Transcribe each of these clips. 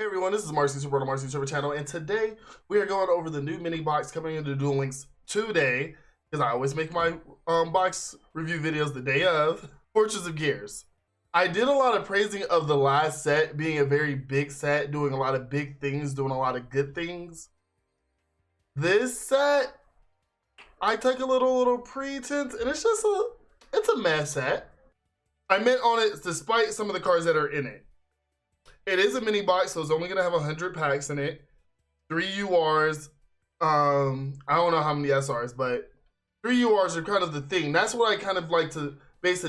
Hey everyone, this is Marz on the Marz Server channel, and today we are going over the new mini box coming into Duel Links today, because I always make my box review videos the day of, Fortress of Gears. I did a lot of praising of the last set being a very big set, doing a lot of big things, doing a lot of good things. This set, I took a little pretense, and it's a mess set. I meant on it despite some of the cards that are in it. It is a mini box, so it's only gonna have 100 packs in it. 3 URs. I don't know how many SRs, but 3 URs are kind of the thing. That's what I kind of like to base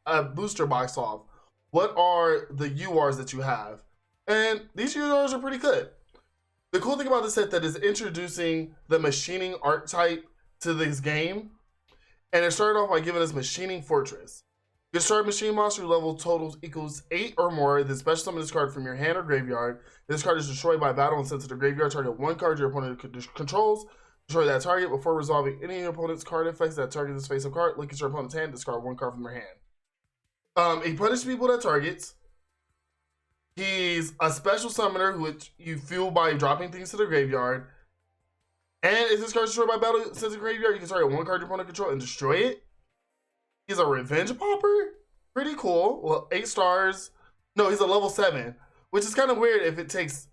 a booster box off. What are the URs that you have? And these URs are pretty good. The cool thing about this set that is introducing the machining archetype to this game, and it started off by giving us Machining Fortress. Your start machine monster level totals equals 8 or more. Then special summon this card from your hand or graveyard. This card is destroyed by battle and sent to the graveyard. Target one card your opponent controls. Destroy that target before resolving any of your opponent's card effects that target this face-up card. Look at your opponent's hand. Discard one card from their hand. He punishes people that targets. He's a special summoner, which you fuel by dropping things to the graveyard. And if this card is destroyed by battle sent to the graveyard, you can target one card your opponent controls and destroy it. He's a Revenge Popper. Pretty cool. Well, 8 stars. No, he's a level 7, which is kind of weird if it takes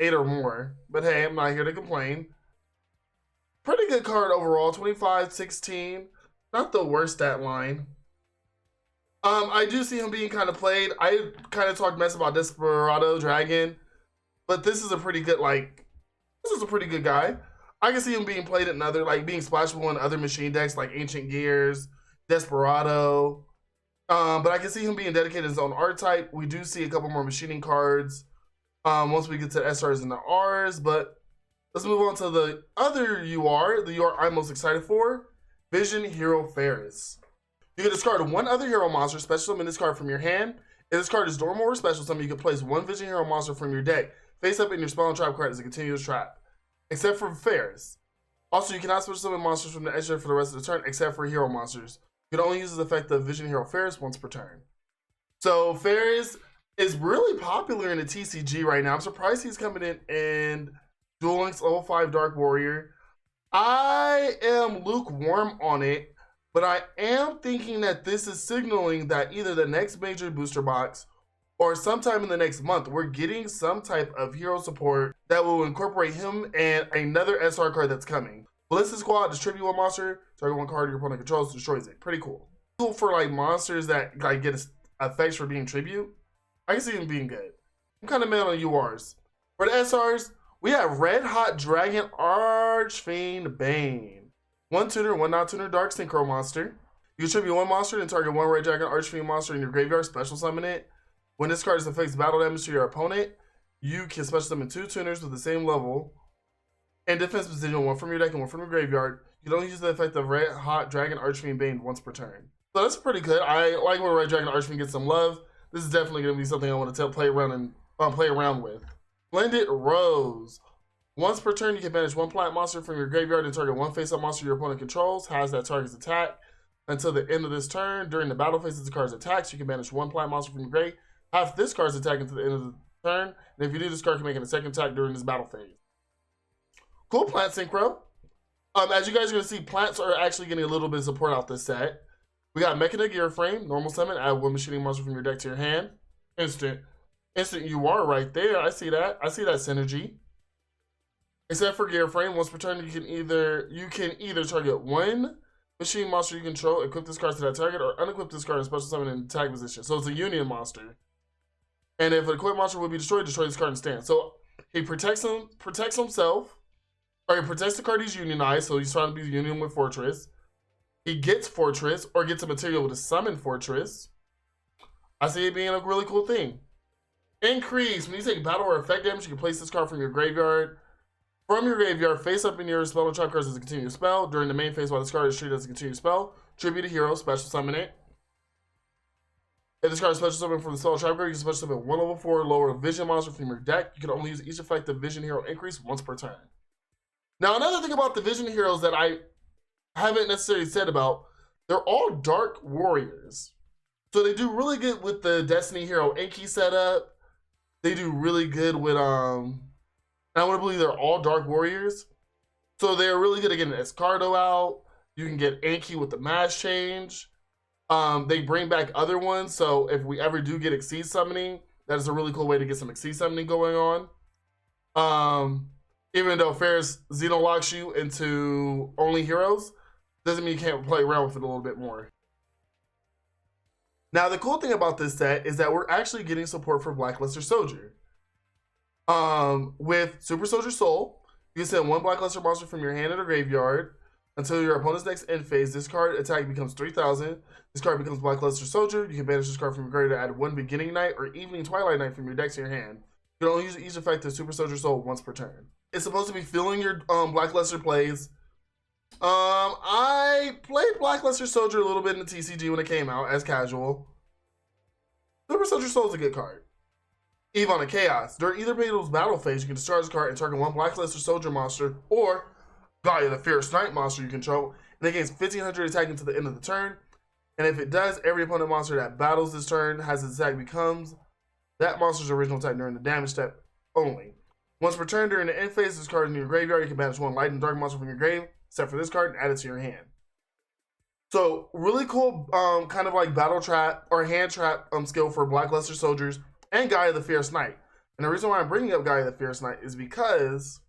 8 or more. But hey, I'm not here to complain. Pretty good card overall. 25, 16. Not the worst stat line. I do see him being kind of played. I kind of talked mess about Desperado Dragon, but this is a pretty good, this is a pretty good guy. I can see him being played in other, being splashable in other machine decks like Ancient Gears, Desperado, but I can see him being dedicated to his own art type. We do see a couple more machining cards once we get to the SRs and the Rs, but let's move on to the other UR, the UR I'm most excited for, Vision Hero Ferris. You can discard one other hero monster, special summon this card from your hand. If this card is normal or special summon, you can place one Vision Hero monster from your deck face up in your spell and trap card as a continuous trap, except for Ferris. Also, you cannot special summon monsters from the SR for the rest of the turn, except for hero monsters. You can only use the effect of Vision Hero Ferris once per turn. So Ferris is really popular in the TCG right now. I'm surprised he's coming in Duel Links level 5 Dark Warrior. I am lukewarm on it, but I am thinking that this is signaling that either the next major booster box or sometime in the next month, we're getting some type of hero support that will incorporate him and another SR card that's coming. Ballista Squad, distribute one monster, target one card your opponent controls, destroys it. Pretty cool. Cool for monsters that get effects for being tribute. I can see him being good. I'm kind of mad on URs. For the SRs, we have Red Hot Dragon Archfiend Bane. 1 tuner, 1 non-tuner Dark Synchro monster. You tribute one monster and target one Red Dragon Archfiend monster in your graveyard, special summon it. When this card affects battle damage to your opponent, you can special summon 2 tuners with the same level and defense position, one from your deck and one from your graveyard. You can only use the effect of Red Hot Dragon Archfiend Bane once per turn. So that's pretty good. I like when Red Dragon Archfiend gets some love. This is definitely going to be something I want to play around with. Blended Rose. Once per turn, you can banish one plant monster from your graveyard and target one face-up monster your opponent controls. Has that target's attack until the end of this turn. During the battle phase of the card's attacks, you can banish one plant monster from your grave. Have this card's attack until the end of the turn. And if you do, this card can make a second attack during this battle phase. Cool plant synchro. As you guys are going to see, plants are actually getting a little bit of support out this set. We got Mechanic Gear Frame, normal summon, add one machining monster from your deck to your hand. Instant UR right there. I see that. I see that synergy. Except for Gear Frame, once per turn, you can either target one machine monster you control, equip this card to that target, or unequip this card and special summon in attack position. So it's a Union monster. And if an equipped monster will be destroyed, destroy this card and stand. So he protects himself. Or he protects the card he's unionized, so he's trying to be union with Fortress. He gets Fortress, or gets a material to summon Fortress. I see it being a really cool thing. Increase. When you take battle or effect damage, you can place this card from your graveyard. Face up in your spell and trap cards as a continuous spell. During the main phase, while this card is treated as a continuous spell, tribute a hero, special summon it. If this card is special summon from the spell and trap card, you can special summon one level 4 lower vision monster from your deck. You can only use each effective vision hero increase once per turn. Now, another thing about the Vision Heroes that I haven't necessarily said about, they're all Dark Warriors. So they do really good with the Destiny Hero Inky setup. They do really good with I want to believe they're all Dark Warriors. So they're really good at getting Escardo out. You can get Anki with the mass change. They bring back other ones, so if we ever do get Exceed Summoning, that is a really cool way to get some Exceed Summoning going on. Even though Ferris Xeno locks you into only heroes, doesn't mean you can't play around with it a little bit more. Now, the cool thing about this set is that we're actually getting support for Blackluster Soldier. With Super Soldier Soul, you can send one Blackluster monster from your hand to the graveyard until your opponent's next end phase. This card attack becomes 3,000. This card becomes Blackluster Soldier. You can banish this card from your graveyard to add one Beginning Night or Evening Twilight Night from your deck to your hand. You can only use each effect of Super Soldier Soul once per turn. It's supposed to be filling your Blackluster plays. I played Blackluster Soldier a little bit in the TCG when it came out as casual. Super Soldier Soul is a good card. Eve on a Chaos. During either Battle's battle phase, you can discharge this card and target one Blackluster Soldier monster or Gaia, the Fierce Knight monster you control, and it gains 1,500 attack until the end of the turn. And if it does, every opponent monster that battles this turn has its attack becomes that monster's original attack during the damage step only. Once per turn during the end phase, this card is in your graveyard. You can banish one light and dark monster from your grave, except for this card, and add it to your hand. So really cool, kind of like battle trap or hand trap skill for Blackluster Soldiers and Gaia the Fierce Knight. And the reason why I'm bringing up Gaia the Fierce Knight is because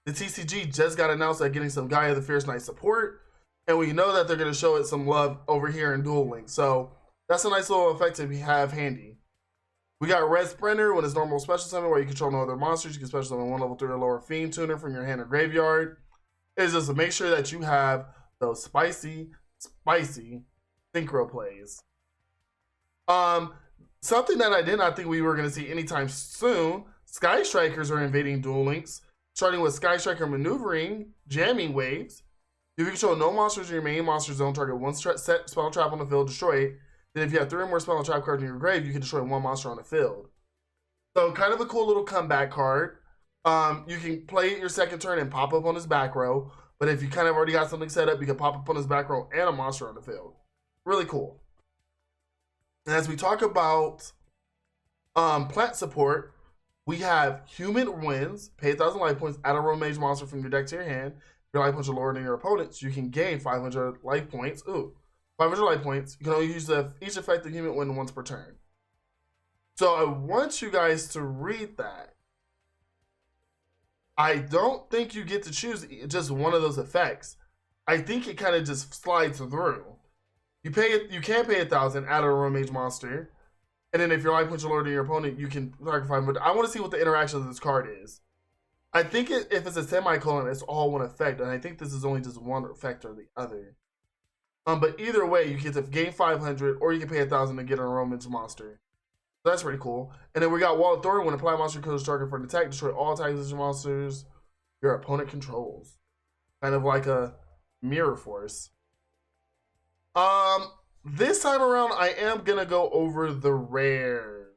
the TCG just got announced at getting some Gaia the Fierce Knight support, and we know that they're going to show it some love over here in Duel Links. So that's a nice little effect to have handy. We got Red Sprinter with his normal special summon where you control no other monsters. You can special summon one level 3 or lower Fiend Tuner from your hand or graveyard. It's just to make sure that you have those spicy synchro plays. Something that I did not think we were going to see anytime soon, Sky Strikers are invading Duel Links, starting with Sky Striker Maneuvering, Jamming Waves. If you control no monsters in your main monster zone, target one set spell trap on the field, destroy it. Then if you have 3 or more spell trap cards in your grave, you can destroy one monster on the field. So kind of a cool little comeback card. You can play it your second turn and pop up on his back row. But if you kind of already got something set up, you can pop up on his back row and a monster on the field. Really cool. And as we talk about plant support, we have Human Wins. Pay 1,000 life points, add a road mage monster from your deck to your hand. If your life points are lower than your opponent's, you can gain 500 life points. 500 life points. You can only use each effect of Human Win once per turn. So I want you guys to read that. I don't think you get to choose just one of those effects. I think it kind of just slides through. You can pay 1,000, add a road mage monster, and then if your life points are lower than your opponent, you can target 500. I want to see what the interaction of this card is. I think if it's a semicolon, it's all one effect, and I think this is only just one effect or the other. But either way, you get to gain 500, or you can pay 1,000 to get a road mage monster. So that's pretty cool. And then we got Wall of Thorn. When apply monster codes target for an attack, destroy all attacking monsters your opponent controls. Kind of like a mirror force. This time around, I am gonna go over the rare.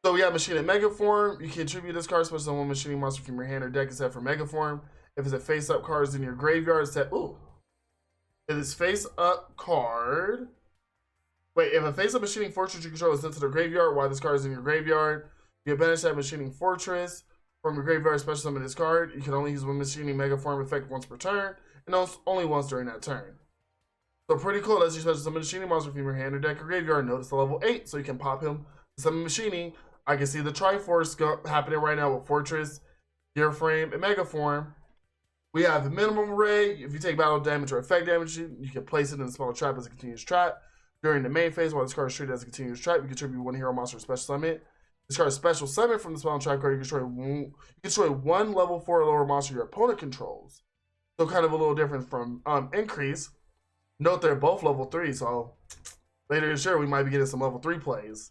So we have Machine in Mega Form. You can tribute this card, special one machining monster from your hand or deck except for Mega Form. If it's a face-up card, it's in your graveyard. It's set. Ooh. If it's face-up card. Wait, if a face-up machining fortress you control is sent to the graveyard while this card is in your graveyard, you can banish that machining fortress from your graveyard, special summon this card. You can only use one machining Mega Form effect once per turn, and only once during that turn. So pretty cool. Let's use special summon machining monster from your hand or deck or graveyard. Notice the level 8, so you can pop him to summon machining. I can see the Triforce happening right now with Fortress, Gear Frame, and Mega Form. We have the minimum array. If you take battle damage or effect damage, you can place it in the spell trap as a continuous trap. During the main phase, while this card is treated as a continuous trap, you contribute one hero monster special summon. This card is special summon from the spell trap card. You destroy one level 4 or lower monster your opponent controls. So kind of a little different from Increase. Note they're both level 3, so later this year we might be getting some level 3 plays.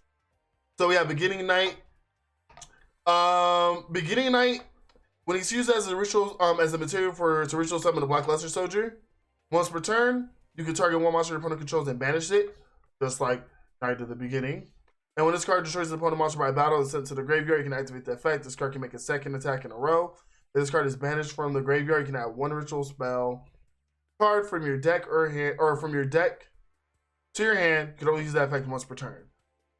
So we have Beginning Night. Beginning Night, when he's used as a ritual, as a material to ritual summon the Blackluster Soldier, once per turn, you can target one monster your opponent controls and banish it, just like Night at the Beginning. And when this card destroys the opponent monster by battle and sent to the graveyard, you can activate the effect. This card can make a second attack in a row. If this card is banished from the graveyard, you can add one ritual spell card from your deck or from your deck to your hand. You can only use that effect once per turn.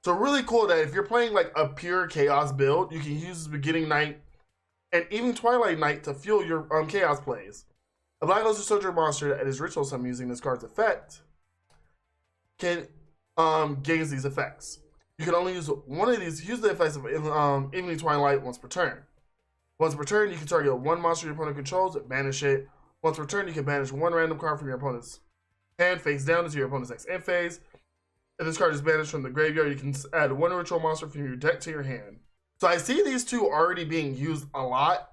So really cool that if you're playing like a pure Chaos build, you can use Beginning Night and even Twilight Night to fuel your Chaos plays. A Blackluster Soldier monster that is ritual summon using this card's effect can gains these effects. You can only use one of these. Use the effects of Evening Twilight once per turn. Once per turn, you can target one monster your opponent controls, banish it. Once per turn, you can banish one random card from your opponent's hand face down into your opponent's next end phase. If this card is banished from the graveyard, you can add one ritual monster from your deck to your hand. So I see these two already being used a lot.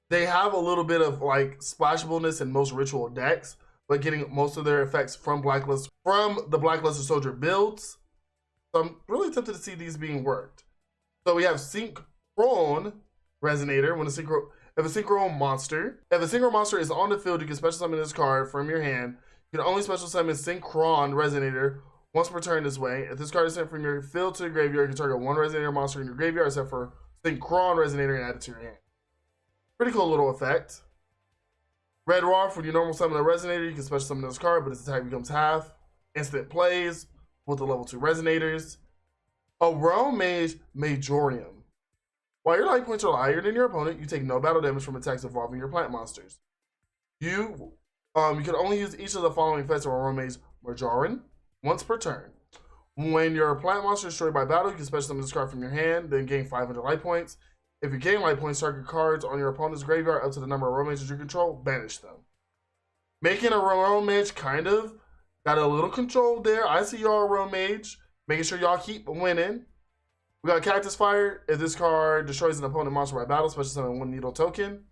They have a little bit of like splashableness in most ritual decks, but getting most of their effects from the Blackluster Soldier builds. So I'm really tempted to see these being worked. So we have Synchron Resonator. If a Synchron monster is on the field, you can special summon this card from your hand. You can only special summon Synchron Resonator once per turn this way. If this card is sent from your field to the graveyard, you can target one Resonator monster in your graveyard except for Synchron Resonator and add it to your hand. Pretty cool little effect. Red Dwarf, when you normal summon a Resonator, you can special summon this card, but its attack becomes half. Instant plays with the level 2 Resonators. A Realm Mage Majorium. While your life points are higher than your opponent, you take no battle damage from attacks involving your plant monsters. You can only use each of the following effects of a Realm Mage Majorium once per turn. When your plant monster is destroyed by battle, you can special summon this card from your hand, then gain 500 life points. If you gain life points, target cards on your opponent's graveyard up to the number of Realm Mages you control, banish them. Making a Realm Mage kind of got a little control there. I see y'all Realm Mage, making sure y'all keep winning. We got Cactus Fire. If this card destroys an opponent monster by battle, special summon one needle token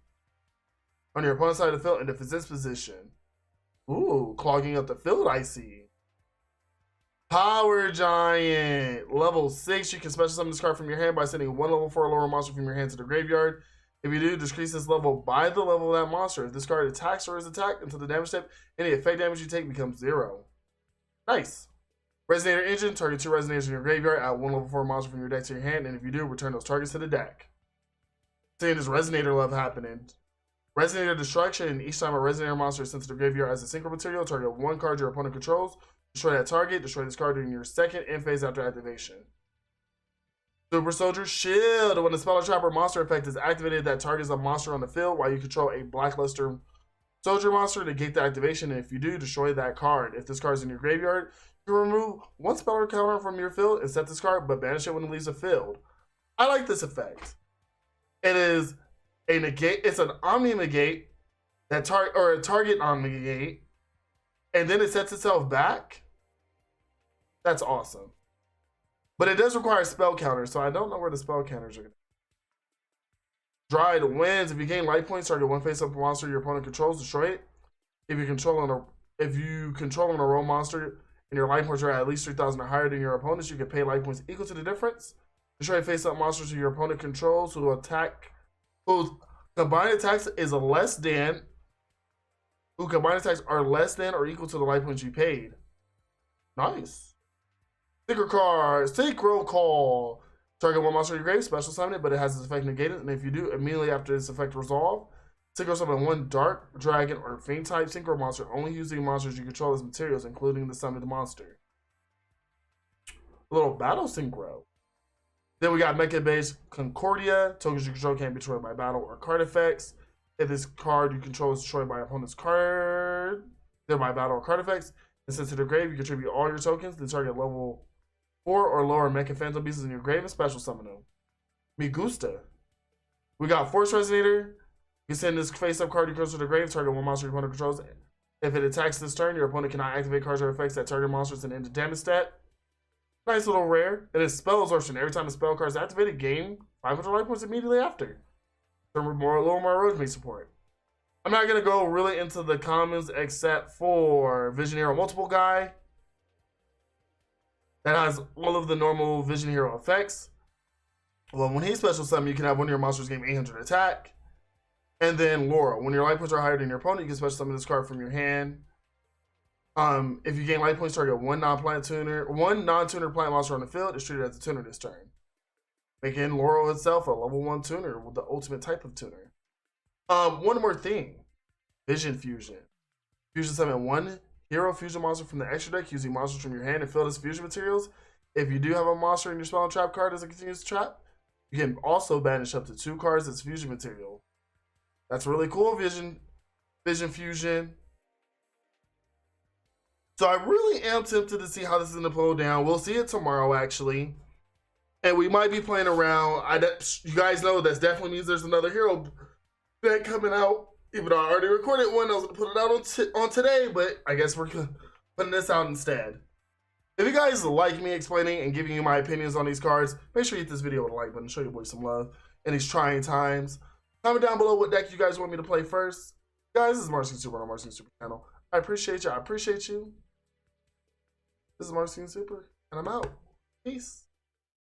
on your opponent's side of the field, and if it's this position. Ooh, clogging up the field, I see. Power Giant. Level 6, you can special summon this card from your hand by sending one level 4 or lower monster from your hand to the graveyard. If you do, decrease this level by the level of that monster. If this card attacks or is attacked until the damage step, any effect damage you take becomes 0. Nice. Resonator Engine, target 2 Resonators in your graveyard, add one level 4 monster from your deck to your hand, and if you do, return those targets to the deck. Seeing this Resonator love happening. Resonator Destruction, and each time a Resonator monster is sent to the graveyard as a synchro material, target one card your opponent controls, destroy that target, destroy this card during your second end phase after activation. Super Soldier Shield. When the Spell Trapper monster effect is activated, that targets a monster on the field while you control a Blackluster Soldier monster to gate the activation, and if you do, destroy that card. If this card is in your graveyard, you can remove one spell counter from your field and set this card, but banish it when it leaves the field. I like this effect. It is a negate. It's an Omni negate that a target Omni negate, and then it sets itself back. That's awesome. But it does require spell counters, so I don't know where the spell counters are going to be. Dried Winds. If you gain life points, target one face-up monster your opponent controls, destroy it. If you control a roll monster and your life points are at least 3,000 or higher than your opponent's, you can pay life points equal to the difference. Destroy face-up monsters who your opponent controls whose combined attacks are less than or equal to the life points you paid. Nice. Synchro Call. Target one monster in your grave, special summon it, but it has its effect negated, and if you do, immediately after its effect resolve, synchro summon one Dark Dragon or Fiend type synchro monster, only using monsters you control as materials, including the summoned monster. A little battle synchro. Then we got Mecha Base Concordia. Tokens you control can't be destroyed by battle or card effects. If this card you control is destroyed by opponent's card, then by battle or card effects, and sent to the grave, you contribute all your tokens, then target level 4 or lower Mecha Phantom Beasts in your grave and special summon them. Me gusta. We got Force Resonator. You send this face-up card you control to the grave, target one monster your opponent controls. If it attacks this turn, your opponent cannot activate cards or effects that target monsters and end the damage stat. Nice little rare. And it's Spell Absorption. Every time a spell card is activated, gain 500 life points immediately after. A little more road me support. I'm not going to go really into the commons except for Vision Hero Multiple Guy. That has all of the normal Vision Hero effects. Well, when he's special summon, you can have one of your monsters gain 800 attack. And then Laura. When your life points are higher than your opponent, you can special summon this card from your hand. If you gain life points, target one non-tuner plant monster on the field is treated as a tuner this turn. Making Laurel itself a level 1 tuner with the ultimate type of tuner. One more thing. Vision Fusion. Fusion summon one hero fusion monster from the extra deck using monsters from your hand and fill as fusion materials. If you do have a monster in your spell and trap card as it continues to trap, you can also banish up to 2 cards as fusion material. That's really cool, Vision Fusion. So I really am tempted to see how this is going to blow down. We'll see it tomorrow, actually. And we might be playing around. You guys know that definitely means there's another hero deck coming out. Even though I already recorded one, I was going to put it out on today, but I guess we're putting this out instead. If you guys like me explaining and giving you my opinions on these cards, make sure you hit this video with a like button, show your boy some love in these trying times. Comment down below what deck you guys want me to play first. Guys, this is Marz Super on Marz Super channel. I appreciate you. I appreciate you. This is Marz Super, and I'm out. Peace.